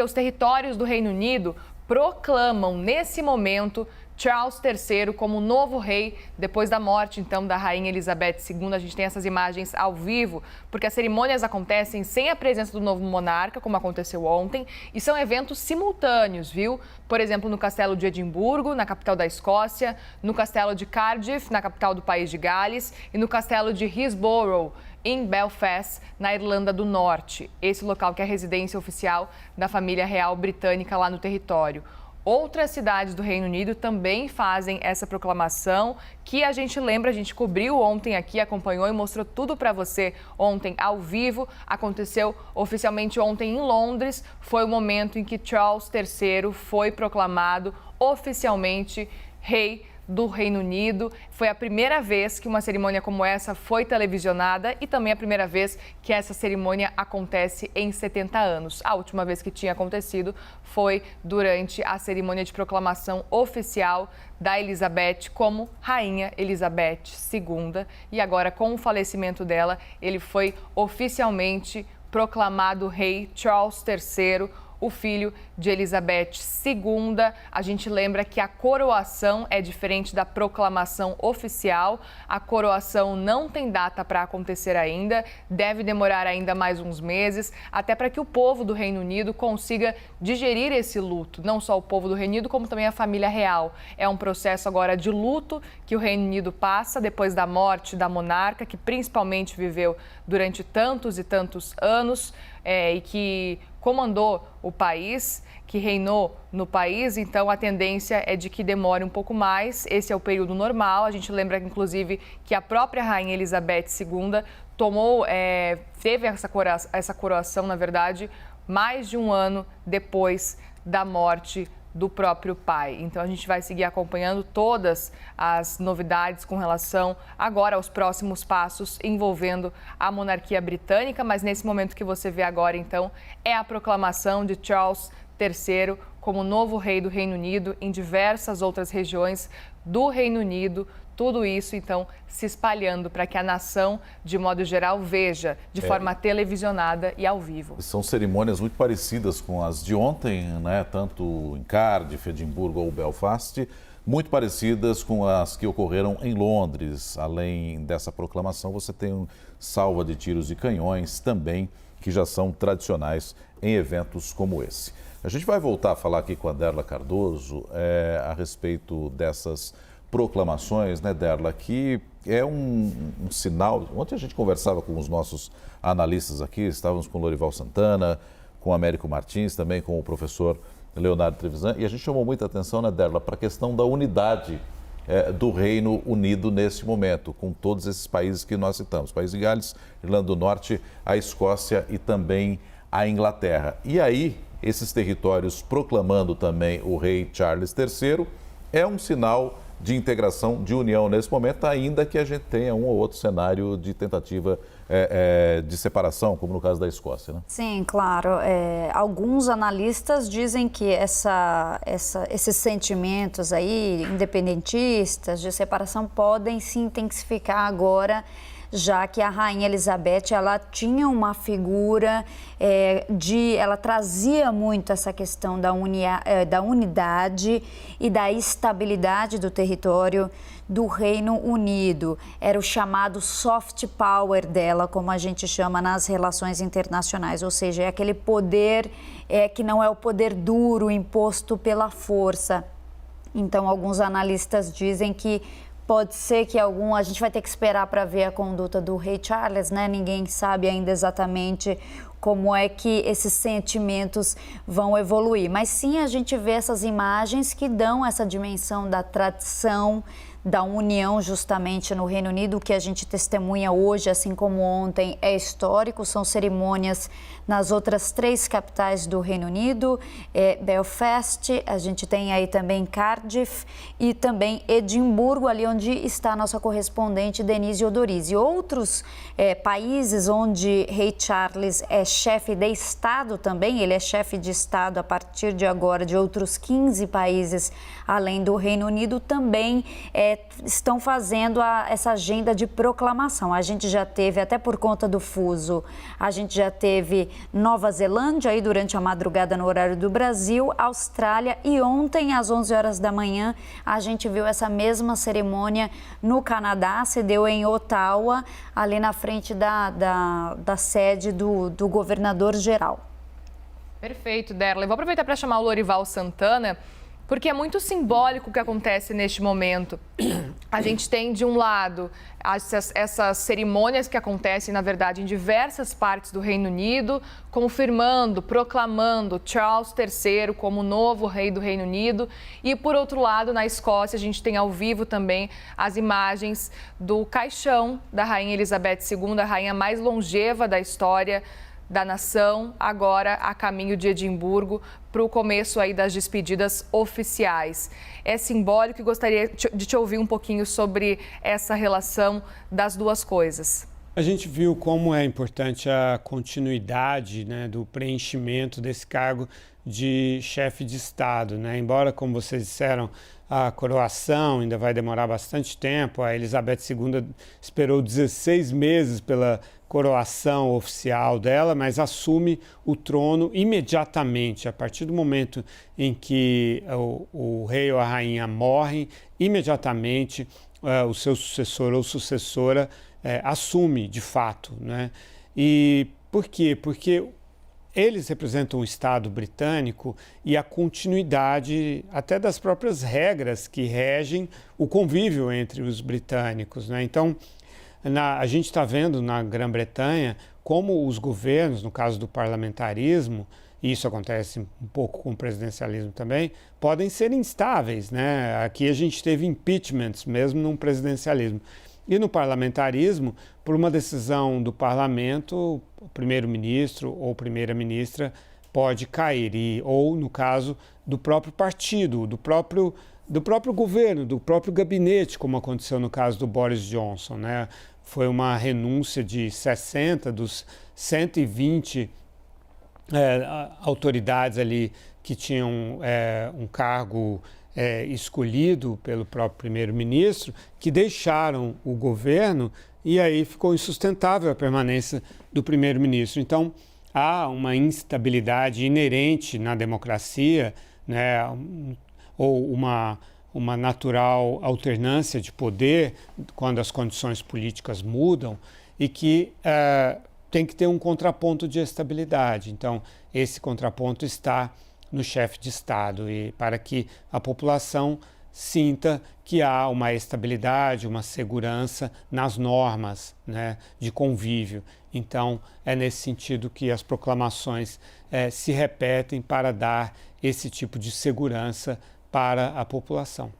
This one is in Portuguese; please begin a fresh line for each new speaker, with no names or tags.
Os territórios do Reino Unido proclamam, nesse momento, Charles III como novo rei, depois da morte, então, da Rainha Elizabeth II. A gente tem essas imagens ao vivo, porque as cerimônias acontecem sem a presença do novo monarca, como aconteceu ontem, e são eventos simultâneos, viu? Por exemplo, no Castelo de Edimburgo, na capital da Escócia, no Castelo de Cardiff, na capital do país de Gales, e no Castelo de Hillsborough, em Belfast, na Irlanda do Norte. Esse local que é a residência oficial da família real britânica lá no território. Outras cidades do Reino Unido também fazem essa proclamação, que a gente lembra, a gente cobriu ontem aqui, acompanhou e mostrou tudo para você ontem ao vivo. Aconteceu oficialmente ontem em Londres, foi o momento em que Charles III foi proclamado oficialmente rei do Reino Unido. Foi a primeira vez que uma cerimônia como essa foi televisionada e também a primeira vez que essa cerimônia acontece em 70 anos. A última vez que tinha acontecido foi durante a cerimônia de proclamação oficial da Elizabeth como Rainha Elizabeth II. E agora, com o falecimento dela, ele foi oficialmente proclamado rei Charles III, o filho de Elizabeth II. A gente lembra que a coroação é diferente da proclamação oficial. A coroação não tem data para acontecer ainda, deve demorar ainda mais uns meses, até para que o povo do Reino Unido consiga digerir esse luto. Não só o povo do Reino Unido, como também a família real. É um processo agora de luto que o Reino Unido passa depois da morte da monarca, que principalmente viveu durante tantos e tantos anos e que comandou o país, que reinou no país. Então a tendência é de que demore um pouco mais. Esse é o período normal. A gente lembra, inclusive, que a própria Rainha Elizabeth II teve essa coroação, na verdade, mais de um ano depois da morte do próprio pai. Então a gente vai seguir acompanhando todas as novidades com relação agora aos próximos passos envolvendo a monarquia britânica, mas nesse momento que você vê agora, então, é a proclamação de Charles III como novo rei do Reino Unido em diversas outras regiões do Reino Unido. Tudo isso, então, se espalhando para que a nação, de modo geral, veja de forma televisionada e ao vivo.
São cerimônias muito parecidas com as de ontem, né? Tanto em Cardiff, Edimburgo ou Belfast, muito parecidas com as que ocorreram em Londres. Além dessa proclamação, você tem salva de tiros e canhões também, que já são tradicionais em eventos como esse. A gente vai voltar a falar aqui com a Derla Cardoso a respeito dessas proclamações, né, Derla, que é um sinal. Ontem a gente conversava com os nossos analistas aqui, estávamos com o Lorival Santana, com o Américo Martins, também com o professor Leonardo Trevisan, e a gente chamou muita atenção, né, Derla, para a questão da unidade do Reino Unido nesse momento, com todos esses países que nós citamos, País de Gales, Irlanda do Norte, a Escócia e também a Inglaterra. E aí, esses territórios proclamando também o rei Charles III é um sinal de integração, de união nesse momento, ainda que a gente tenha um ou outro cenário de tentativa de separação, como no caso da Escócia, né?
Sim, claro. Alguns analistas dizem que esses sentimentos aí, independentistas, de separação, podem se intensificar agora, já que a Rainha Elizabeth, ela tinha uma figura ela trazia muito essa questão da unidade e da estabilidade do território do Reino Unido. Era o chamado soft power dela, como a gente chama nas relações internacionais, ou seja, é aquele poder que não é o poder duro imposto pela força. Então, alguns analistas dizem que pode ser que a gente vai ter que esperar para ver a conduta do rei Charles, né? Ninguém sabe ainda exatamente como é que esses sentimentos vão evoluir. Mas sim, a gente vê essas imagens que dão essa dimensão da tradição, da união justamente no Reino Unido. O que a gente testemunha hoje, assim como ontem, é histórico. São cerimônias nas outras 3 capitais do Reino Unido, Belfast, a gente tem aí também Cardiff e também Edimburgo, ali onde está a nossa correspondente Denise Odorizzi. Outros países onde rei Charles é chefe de Estado também, ele é chefe de Estado a partir de agora de outros 15 países, além do Reino Unido, também estão fazendo essa agenda de proclamação. A gente já teve, até por conta do fuso, a gente já teve Nova Zelândia aí durante a madrugada no horário do Brasil, Austrália, e ontem às 11 horas da manhã a gente viu essa mesma cerimônia no Canadá, se deu em Ottawa, ali na frente da sede do governador-geral.
Perfeito, Derla. Eu vou aproveitar para chamar o Lorival Santana, porque é muito simbólico o que acontece neste momento. A gente tem, de um lado, essas cerimônias que acontecem, na verdade, em diversas partes do Reino Unido, confirmando, proclamando Charles III como novo rei do Reino Unido. E, por outro lado, na Escócia, a gente tem ao vivo também as imagens do caixão da Rainha Elizabeth II, a rainha mais longeva da história da nação, agora a caminho de Edimburgo, para o começo aí das despedidas oficiais. É simbólico e gostaria de te ouvir um pouquinho sobre essa relação das duas coisas.
A gente viu como é importante a continuidade, né, do preenchimento desse cargo de chefe de Estado, né? Embora, como vocês disseram, a coroação ainda vai demorar bastante tempo, a Elizabeth II esperou 16 meses pela coroação oficial dela, mas assume o trono imediatamente. A partir do momento em que o rei ou a rainha morrem, imediatamente o seu sucessor ou sucessora assume de fato, né? E por quê? Porque eles representam o Estado britânico e a continuidade até das próprias regras que regem o convívio entre os britânicos, né? Então, a gente está vendo na Grã-Bretanha como os governos, no caso do parlamentarismo, e isso acontece um pouco com o presidencialismo também, podem ser instáveis, né? Aqui a gente teve impeachments mesmo num presidencialismo. E no parlamentarismo, por uma decisão do parlamento, o primeiro-ministro ou primeira-ministra pode cair, ou no caso do próprio partido, do próprio governo, do próprio gabinete, como aconteceu no caso do Boris Johnson, né? Foi uma renúncia de 60 dos 120 autoridades ali que tinham um cargo escolhido pelo próprio primeiro-ministro, que deixaram o governo e aí ficou insustentável a permanência do primeiro-ministro. Então, há uma instabilidade inerente na democracia, né, ou uma natural alternância de poder quando as condições políticas mudam e que tem que ter um contraponto de estabilidade. Então, esse contraponto está no chefe de Estado e para que a população sinta que há uma estabilidade, uma segurança nas normas, né, de convívio. Então, é nesse sentido que as proclamações se repetem para dar esse tipo de segurança para a população.